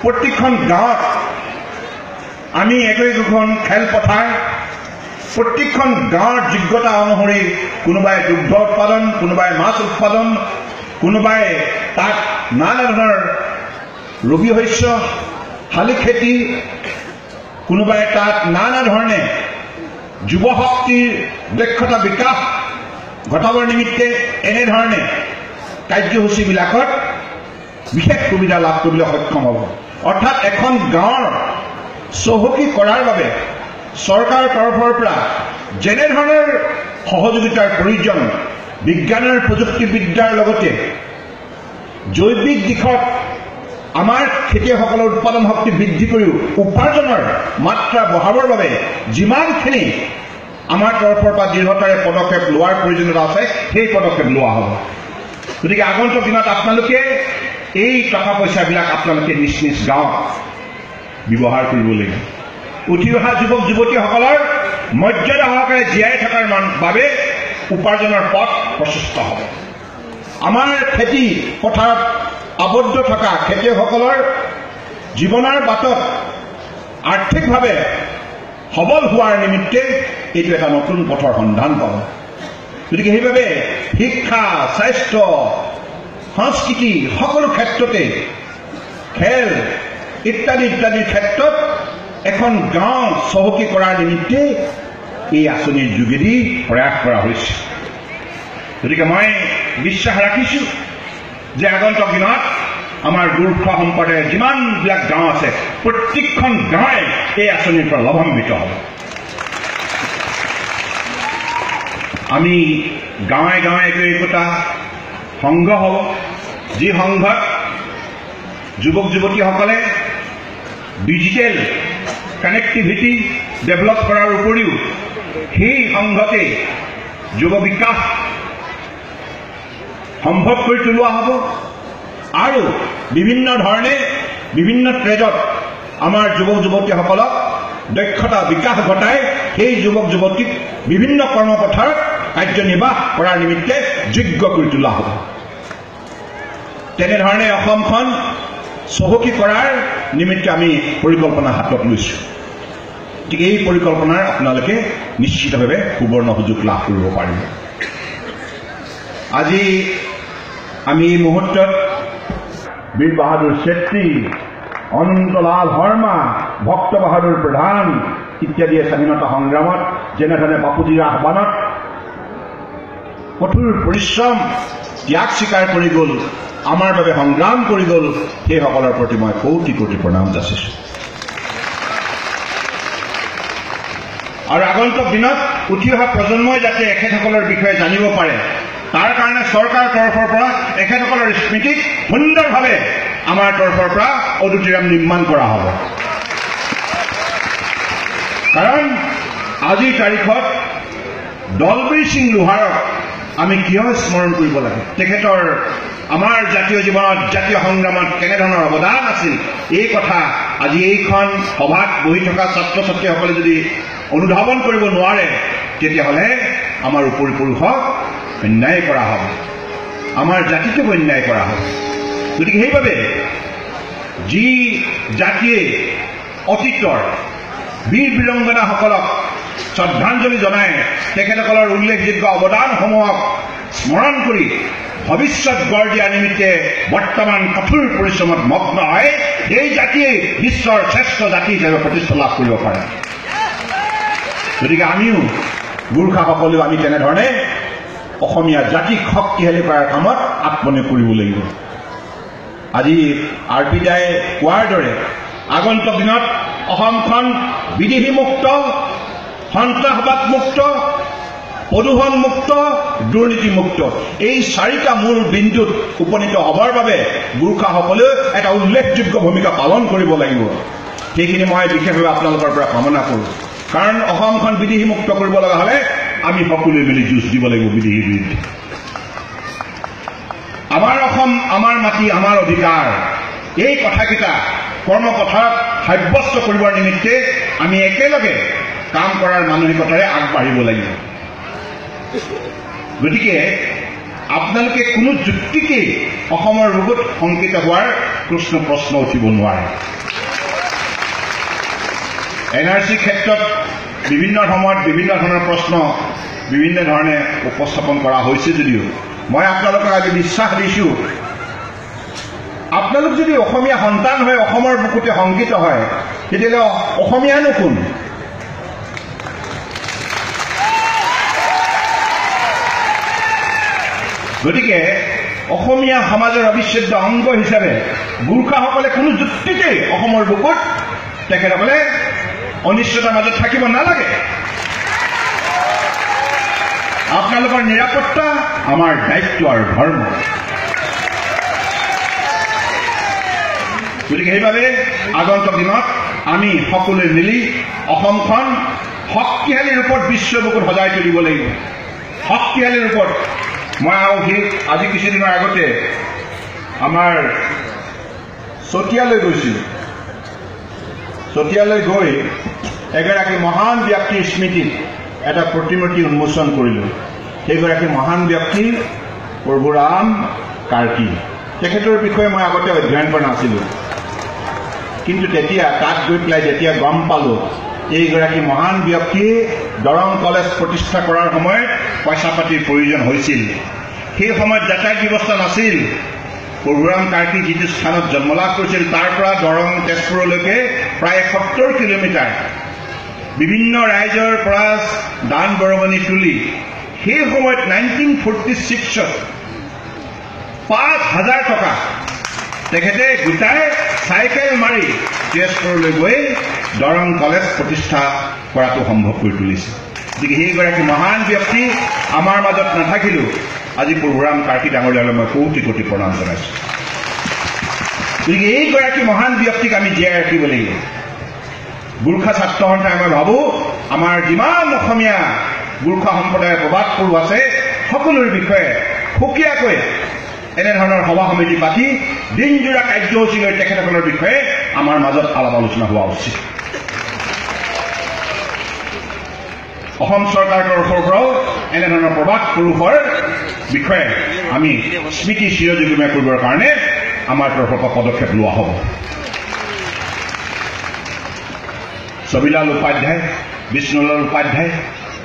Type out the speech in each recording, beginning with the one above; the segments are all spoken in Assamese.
প্ৰত্যেকখন গাঁৱত আমি একোখন খেলপথাৰ প্ৰত্যেকখন গাঁৱৰ যোগ্যতা অনুসৰি কোনোবাই দুগ্ধ উৎপাদন কোনোবাই মাছ উৎপাদন কোনোবাই তাত নানা ধৰণৰ ৰবি শস্য শালি খেতি কোনোবাই তাত নানা ধৰণে যুৱ শক্তিৰ দক্ষতা বিকাশ ঘটাবৰ নিমিত্তে এনেধৰণে কাৰ্যসূচীবিলাকত বিশেষ সুবিধা লাভ কৰিবলৈ সক্ষম হ'ব অৰ্থাৎ এখন গাঁৱৰ চহকী কৰাৰ বাবে চৰকাৰৰ তৰফৰ পৰা যেনে ধৰণৰ সহযোগিতাৰ প্ৰয়োজন বিজ্ঞানৰ প্ৰযুক্তিবিদ্যাৰ লগতে জৈৱিক দিশত আমাৰ খেতিয়কসকলৰ উৎপাদন শক্তি বৃদ্ধি কৰি উপাৰ্জনৰ মাত্ৰা বঢ়াবৰ বাবে যিমানখিনি আমাৰ তৰফৰ পৰা দৃঢ়তাৰে পদক্ষেপ লোৱাৰ প্ৰয়োজনীয়তা আছে সেই পদক্ষেপ লোৱা হ'ব গতিকে আগন্তুক দিনত আপোনালোকে এই টকা পইচাবিলাক আপোনালোকে নিজ নিজ গাঁৱত ব্যৱহাৰ কৰিব লাগিব উঠি অহা যুৱক যুৱতীসকলৰ মৰ্যাদা সহকাৰে জীয়াই থকাৰ বাবে উপাৰ্জনৰ পথ প্ৰশস্ত হ'ব আমাৰ খেতি পথাৰত আবদ্ধ থকা খেতিয়কসকলৰ জীৱনৰ বাটত আৰ্থিকভাৱে সবল হোৱাৰ নিমিত্তে এইটো এটা নতুন পথৰ সন্ধান পাব গতিকে সেইবাবে শিক্ষা স্বাস্থ্য সংস্কৃতি সকলো ক্ষেত্ৰতে খেল ইত্যাদি ইত্যাদিৰ ক্ষেত্ৰত এখন গাঁও চহকী কৰাৰ নিমিত্তে এই আঁচনিৰ যোগেদি প্ৰয়াস কৰা হৈছে গতিকে মই বিশ্বাস ৰাখিছোঁ যে আগন্তুক দিনত আমাৰ গোৰ্খা সম্প্ৰদায়ৰ যিমানবিলাক গাঁও আছে প্ৰত্যেকখন গাঁৱে এই আঁচনিৰ পৰা লাভান্বিত হ'ব আমি গাঁৱে গাঁৱে একোটা সংঘ হ'ব যি সংঘত যুৱক যুৱতীসকলে ডিজিটেল কানেক্টিভিটি ডেভেলপ কৰাৰ উপৰিও সেই সংঘতে যুৱ বিকাশ সম্ভৱ কৰি তোলা হ'ব আৰু বিভিন্ন ধৰণে বিভিন্ন ট্ৰেডত আমাৰ যুৱক যুৱতীসকলক দক্ষতা বিকাশ ঘটাই সেই যুৱক যুৱতীক বিভিন্ন কৰ্মপথাৰত কাৰ্যনিৰ্বাহ কৰাৰ নিমিত্তে যোগ্য কৰি তোলা হ'ব তেনেধৰণে অসমখন চহকী কৰাৰ নিমিত্তে আমি পৰিকল্পনা হাতত লৈছোঁ গতিকে এই পৰিকল্পনাৰ আপোনালোকে নিশ্চিতভাৱে সুবৰ্ণ সুযোগ লাভ কৰিব পাৰিব আজি আমি এই মুহূৰ্তত বীৰ বাহাদুৰ ছেত্ৰী অনন্তলাল শৰ্মা ভক্ত বাহাদুৰ প্ৰধান ইত্যাদি স্বাধীনতা সংগ্ৰামত যেনেধৰণে বাপুজীৰ আহ্বানত কঠোৰ পৰিশ্ৰম ত্যাগ স্বীকাৰ কৰি গ'ল আমাৰ বাবে সংগ্ৰাম কৰি গ'ল সেইসকলৰ প্ৰতি মই কোটি কোটি প্ৰণাম যাচিছোঁ আৰু আগন্তুক দিনত উঠি অহা প্ৰজন্মই যাতে এখেতসকলৰ বিষয়ে জানিব পাৰে তাৰ কাৰণে চৰকাৰৰ তৰফৰ পৰা এখেতসকলৰ স্মৃতিক সুন্দৰভাৱে আমাৰ তৰফৰ পৰা অডিটৰিয়াম নিৰ্মাণ কৰা হ'ব কাৰণ আজিৰ তাৰিখত দলবীৰ সিং লোহাৰক আমি কিয় স্মৰণ কৰিব লাগে তেখেতৰ আমাৰ জাতীয় জীৱনত জাতীয় সংগ্ৰামত কেনেধৰণৰ অৱদান আছিল এই কথা আজি এইখন সভাত বহি থকা ছাত্ৰ ছাত্ৰীসকলে যদি অনুধাৱন কৰিব নোৱাৰে তেতিয়াহ'লে আমাৰ উপৰি পুৰুষক অন্যায় কৰা হ'ব আমাৰ জাতিটোক অন্যায় কৰা হ'ব গতিকে সেইবাবে যি জাতিয়ে অতীতৰ বীৰ বীৰংগনাসকলক শ্ৰদ্ধাঞ্জলি জনাই তেখেতসকলৰ উল্লেখযোগ্য অৱদানসমূহক স্মৰণ কৰি ভৱিষ্যত গঢ় দিয়াৰ নিমিত্তে বৰ্তমান কঠোৰ পৰিশ্ৰমত মগ্ন হয় এই জাতিয়ে বিশ্বৰ শ্ৰেষ্ঠ জাতি হিচাপে প্ৰতিষ্ঠা লাভ কৰিব পাৰে গতিকে আমিও গোৰ্খাসকলেও আমি তেনেধৰণে অসমীয়া জাতিক শক্তিশালী কৰাৰ কামত আত্মনিয়োগ কৰিব লাগিব আজি আৰপি দায়ে কোৱাৰ দৰে আগন্তুক দিনত অসমখন বিদেশীমুক্ত সন্ত্ৰাসবাদ মুক্ত প্ৰদূষণ মুক্ত দুৰ্নীতি মুক্ত এই চাৰিটা মূল বিন্দুত উপনীত হ'বৰ বাবে গোৰ্খাসকলেও এটা উল্লেখযোগ্য ভূমিকা পালন কৰিব লাগিব সেইখিনি মই বিশেষভাৱে আপোনালোকৰ পৰা কামনা কৰোঁ কাৰণ অসমখন বিদেশীমুক্ত কৰিব লগা হ'লে আমি সকলোৱে মিলি যুঁজ দিব লাগিব বিদেশীৰ বিৰুদ্ধে আমাৰ অসম আমাৰ মাটি আমাৰ অধিকাৰ এই কথাকেইটা কৰ্মপথাৰত সাব্যস্ত কৰিবৰ নিমিত্তে আমি একেলগে কাম কৰাৰ মানসিকতাৰে আগবাঢ়িব লাগিব গতিকে আপোনালোকে কোনো যুক্তিকেই অসমৰ ৰোগত শংকিত হোৱাৰ প্ৰশ্ন উঠিব নোৱাৰে এনআৰচি ক্ষেত্ৰত বিভিন্ন সময়ত বিভিন্ন ধৰণৰ প্ৰশ্ন বিভিন্ন ধৰণে উপস্থাপন কৰা হৈছে যদিও মই আপোনালোকক আজি বিশ্বাস দিছোঁ, আপোনালোক যদি অসমীয়া সন্তান হয়, অসমৰ বুকুতে সংগীত হয়, তেতিয়াহ'লে অসমীয়ানো কোন? গতিকে অসমীয়া সমাজৰ অবিচ্ছেদ্য অংগ হিচাপে গোৰ্খাসকলে কোনো যুক্তিতেই অসমৰ বুকুত তেখেতসকলে অনিশ্চয়তাৰ মাজত থাকিব নালাগে। আপোনালোকৰ নিৰাপত্তা আমাৰ দায়িত্ব আৰু ধৰ্ম। গতিকে সেইবাবে আগন্তুক দিনত আমি সকলোৱে মিলি অসমখন শক্তিশালী ৰূপত বিশ্ব বুকুত সজাই তুলিব লাগিব। শক্তিশালী ৰূপত মই আজি কিছুদিনৰ আগতে আমাৰ চতিয়ালৈ গৈছিলোঁ। চতিয়ালৈ গৈ এগৰাকী মহান ব্যক্তিৰ স্মৃতিত এটা প্ৰতিমূৰ্তি উন্মোচন কৰিলোঁ। সেইগৰাকী মহান ব্যক্তি প্ৰভুৰাম কাৰ্কি। তেখেতৰ বিষয়ে মই আগতে অধ্যয়ন কৰা নাছিলোঁ, কিন্তু তেতিয়া তাত গৈ পেলাই যেতিয়া গম পালোঁ এইগৰাকী মহান ব্যক্তিয়ে দৰং কলেজ প্ৰতিষ্ঠা কৰাৰ সময়ত পইচা পাতিৰ প্ৰয়োজন হৈছিল। সেই সময়ত যাতায়াত ব্যৱস্থা নাছিল। প্ৰভুৰাম কাৰ্কি যিটো স্থানত জন্মলাভ কৰিছিল তাৰ পৰা দৰং তেজপুৰলৈকে প্ৰায় 70 কিলোমিটাৰ বিভিন্ন ৰাইজৰ পৰা দান বৰঙণি তুলি সেই সময়ত 1946ত 5,000 টকা তেখেতে গোটাই চাইকেল মাৰি তেজপুৰলৈ গৈ দৰং কলেজ প্ৰতিষ্ঠা কৰাটো সম্ভৱ কৰি তুলিছে। গতিকে সেইগৰাকী মহান ব্যক্তি আমাৰ মাজত নাথাকিলেও আজি প্ৰভুৰাম কাৰ্কি ডাঙৰীয়ালৈ মই কোটি কোটি প্ৰণাম জনাইছোঁ। গতিকে এইগৰাকী মহান ব্যক্তিক আমি জীয়াই ৰাখিব লাগিব। গোৰ্খা ছাত্ৰ সন্থাই মই ভাবোঁ আমাৰ যিমান অসমীয়া গোৰ্খা সম্প্ৰদায়ৰ প্ৰবাদ পুৰুষ আছে সকলোৰে বিষয়ে সুকীয়াকৈ এনেধৰণৰ সভা সমিতি পাতি দিনজোৰা কাৰ্যসূচী লৈ তেখেতসকলৰ বিষয়ে আমাৰ মাজত আলাপ আলোচনা হোৱা উচিত। অসম চৰকাৰৰ তৰফৰ পৰাও এনেধৰণৰ প্ৰবাদ পুৰুষৰ বিষয়ে আমি স্মৃতি চিৰজীৱিত কৰিবৰ কাৰণে আমাৰ তৰফৰ পৰা পদক্ষেপ লোৱা হ'ব। ছবিলাল উপাধ্যায়, বিষ্ণুলাল উপাধ্যায়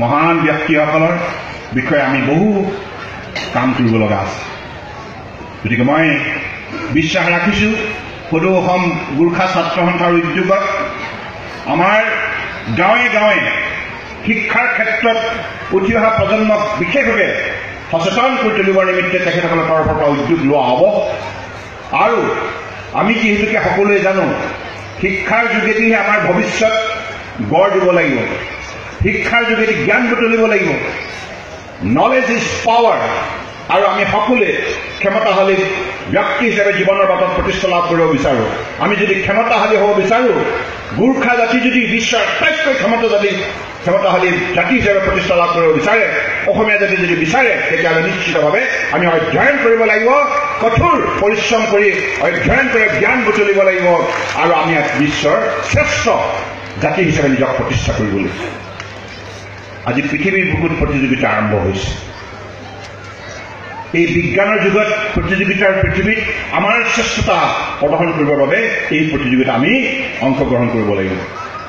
মহান ব্যক্তিসকলৰ বিষয়ে আমি বহু কাম কৰিব লগা আছে। গতিকে মই বিশ্বাস ৰাখিছোঁ সদৌ অসম গোৰ্খা ছাত্ৰ সন্থাৰ উদ্যোগত আমাৰ গাঁৱে গাঁৱে শিক্ষাৰ ক্ষেত্ৰত উঠি অহা প্ৰজন্মক বিশেষভাৱে সচেতন কৰি তুলিবৰ নিমিত্তে তেখেতসকলৰ তৰফৰ পৰা উদ্যোগ লোৱা হ'ব। আৰু আমি যিহেতুকে সকলোৱে জানো শিক্ষাৰ যোগেদিহে আমাৰ ভৱিষ্যত গঢ় দিব লাগিব, শিক্ষাৰ যোগেদি জ্ঞান বুটলিব লাগিব। Knowledge is power. আৰু আমি সকলোৱে ক্ষমতাশালী ব্যক্তি হিচাপে জীৱনৰ বাটত প্ৰতিষ্ঠা লাভ কৰিব বিচাৰোঁ। আমি যদি ক্ষমতাশালী হ'ব বিচাৰোঁ, গোৰ্খা জাতি যদি বিশ্বৰ আটাইতকৈ ক্ষমতাশালী জাতি হিচাপে প্ৰতিষ্ঠা লাভ কৰিব বিচাৰে, অসমীয়া জাতি যদি বিচাৰে, তেতিয়াহ'লে নিশ্চিতভাৱে আমি অধ্যয়ন কৰিব লাগিব, কঠোৰ পৰিশ্ৰম কৰি অধ্যয়ন কৰি জ্ঞান বুটলিব লাগিব আৰু আমি বিশ্বৰ শ্ৰেষ্ঠ জাতি হিচাপে নিজক প্ৰতিষ্ঠা কৰিব লাগিব। আজি পৃথিৱীৰ বুকুত প্ৰতিযোগিতা আৰম্ভ হৈছে। এই বিজ্ঞানৰ যুগত প্ৰতিযোগিতাৰ পৃথিৱীত আমাৰ শ্ৰেষ্ঠতা প্ৰদৰ্শন কৰিবৰ বাবে এই প্ৰতিযোগিতা আমি অংশগ্ৰহণ কৰিব লাগিব।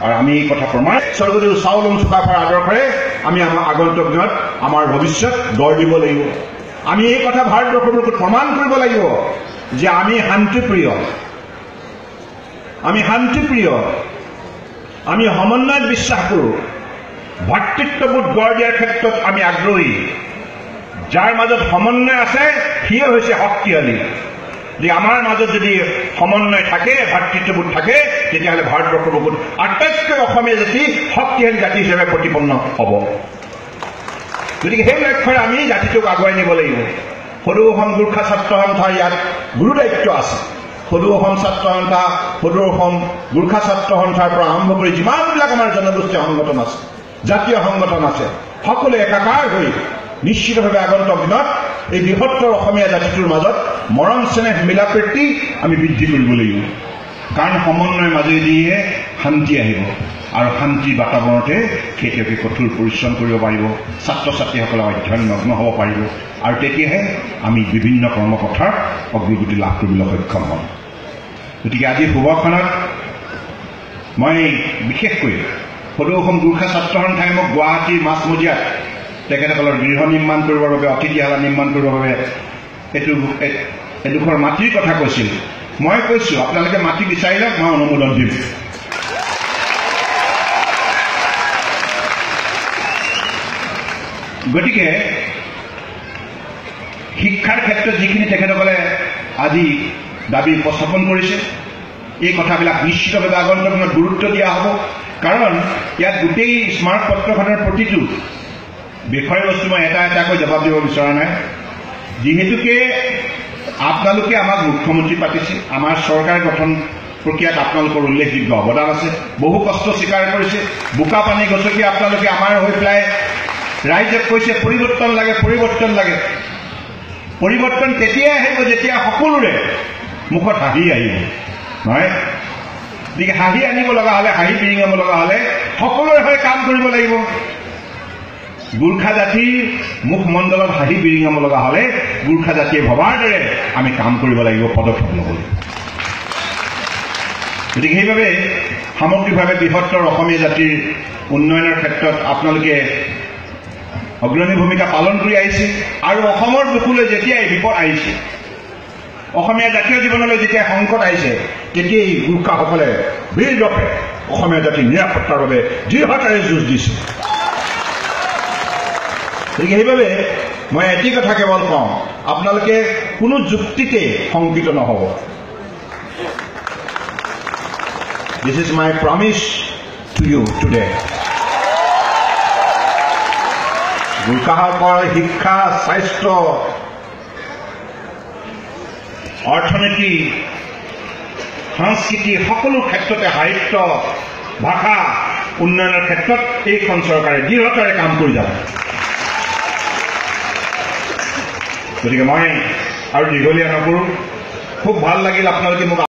আৰু আমি এই কথা প্ৰমাণ স্বৰ্গদেউ চাওলুং চুকাফাৰ আদৰ্শৰে আমি আমাৰ আগন্তুক দিনত আমাৰ ভৱিষ্যত গঢ় দিব লাগিব। আমি এই কথা ভাৰতবৰ্ষৰ বুকুত প্ৰমাণ কৰিব লাগিব যে আমি শান্তিপ্ৰিয়, আমি সমন্বয়ত বিশ্বাস কৰোঁ, ভাতৃত্ববোধ গঢ় দিয়াৰ ক্ষেত্ৰত আমি আগ্ৰহী। যাৰ মাজত সমন্বয় আছে সিয়ে হৈছে শক্তিশালী। যে আমাৰ মাজত যদি সমন্বয় থাকে, ভাতৃত্ববোধ থাকে, তেতিয়াহ'লে ভাৰতবৰ্ষৰ বুকুত আটাইতকৈ অসমীয়া জাতি শক্তিশালী জাতি হিচাপে প্ৰতিপন্ন হ'ব। গতিকে সেই লক্ষ্যৰে আমি জাতিটোক আগুৱাই নিব লাগিব। সদৌ অসম গোৰ্খা ছাত্ৰ সন্থাৰ ইয়াত গুৰু দায়িত্ব আছে। সদৌ অসম ছাত্ৰ সন্থা, সদৌ অসম গোৰ্খা ছাত্ৰ সন্থাৰ পৰা আৰম্ভ কৰি যিমানবিলাক আমাৰ জনগোষ্ঠীয় সংগঠন আছে, জাতীয় সংগঠন আছে, সকলোৱে একাকাৰ হৈ নিশ্চিতভাৱে আগন্তুক দিনত এই বৃহত্তৰ অসমীয়া জাতিটোৰ মাজত মৰম চেনেহ মিলাপ্ৰীতি আমি বৃদ্ধি কৰিব লাগিব। কাৰণ সমন্বয়ৰ মাজেদিহে শান্তি আহিব আৰু শান্তিৰ বাতাবৰণতে খেতিয়কে কঠোৰ পৰিশ্ৰম কৰিব পাৰিব, ছাত্ৰ ছাত্ৰীসকলে অধ্যয়নমগ্ন হ'ব পাৰিব আৰু তেতিয়াহে আমি বিভিন্ন কৰ্মপথাৰ অগ্ৰগতি লাভ কৰিবলৈ সক্ষম হ'ম। গতিকে আজি শুভক্ষণত মই বিশেষকৈ সদৌ অসম গোৰ্খা ছাত্ৰ সন্থাই মোক গুৱাহাটীৰ মাছমজিয়াত তেখেতসকলৰ গৃহ নিৰ্মাণ কৰিবৰ বাবে অতিথিশালা নিৰ্মাণ কৰিবৰ বাবে এডোখৰ মাটিৰ কথা কৈছিল। মই কৈছোঁ আপোনালোকে মাটি বিচাৰিলে মই অনুমোদন দিম। গতিকে শিক্ষাৰ ক্ষেত্ৰত যিখিনি তেখেতসকলে আজি দাবী উপস্থাপন কৰিছে, এই কথাবিলাক নিশ্চিতভাৱে আগন্তুক দিনত গুৰুত্ব দিয়া হ'ব। কাৰণ ইয়াত গোটেই স্মাৰক পত্ৰখনৰ প্ৰতিটো বিষয়বস্তু মই এটা এটাকৈ জবাব দিব বিচৰা নাই। যিহেতুকে আপোনালোকে আমাক মুখ্যমন্ত্ৰী পাতিছে, আমাৰ চৰকাৰ গঠন প্ৰক্ৰিয়াত আপোনালোকৰ উল্লেখযোগ্য অৱদান আছে, বহু কষ্ট স্বীকাৰ কৰিছে, বোকা পানী গছকি আপোনালোকে আমাৰ হৈ পেলাই ৰাইজক কৈছে পৰিৱৰ্তন লাগে, পৰিৱৰ্তন লাগে। পৰিৱৰ্তন তেতিয়াই আহিব যেতিয়া সকলোৰে মুখত হাঁহি আহিব, নহয়? গতিকে হাঁহি আনিব লগা হ'লে, হাঁহি বিৰিঙাব লগা হ'লে সকলোৰে হৈ কাম কৰিব লাগিব। গোৰ্খা জাতিৰ মুখমণ্ডলত হাঁহি বিৰিঙাব লগা হ'লে গোৰ্খা জাতিয়ে ভবাৰ দৰে আমি কাম কৰিব লাগিব, পদক্ষেপ ল'বলৈ। গতিকে সেইবাবে সামগ্ৰিকভাৱে বৃহত্তৰ অসমীয়া জাতিৰ উন্নয়নৰ ক্ষেত্ৰত আপোনালোকে অগ্ৰণী ভূমিকা পালন কৰি আহিছে। আৰু অসমৰ বুকুলৈ যেতিয়াই বিপদ আহিছে, অসমীয়া জাতীয় জীৱনলৈ যেতিয়া সংকট আহিছে, তেতিয়াই গোৰ্খাসকলে বীৰৰূপে অসমীয়া জাতিৰ নিৰাপত্তাৰ বাবে দৃঢ়তাৰে যুঁজ দিছে। গতিকে সেইবাবে মই এটি কথা কেৱল কওঁ, আপোনালোকে কোনো যুক্তিতে শংকিত নহ'ব। This is my promise to you today. গোৰ্খাসকলৰ শিক্ষা, স্বাস্থ্য, অৰ্থনীতি, সংস্কৃতি সকলো ক্ষেত্ৰতে, সাহিত্য, ভাষা উন্নয়নৰ ক্ষেত্ৰত এইখন চৰকাৰে দৃঢ়তাৰে কাম কৰি যাব। গতিকে মই আৰু দীঘলীয়া নকৰোঁ। খুব ভাল লাগিল আপোনালোকে মোক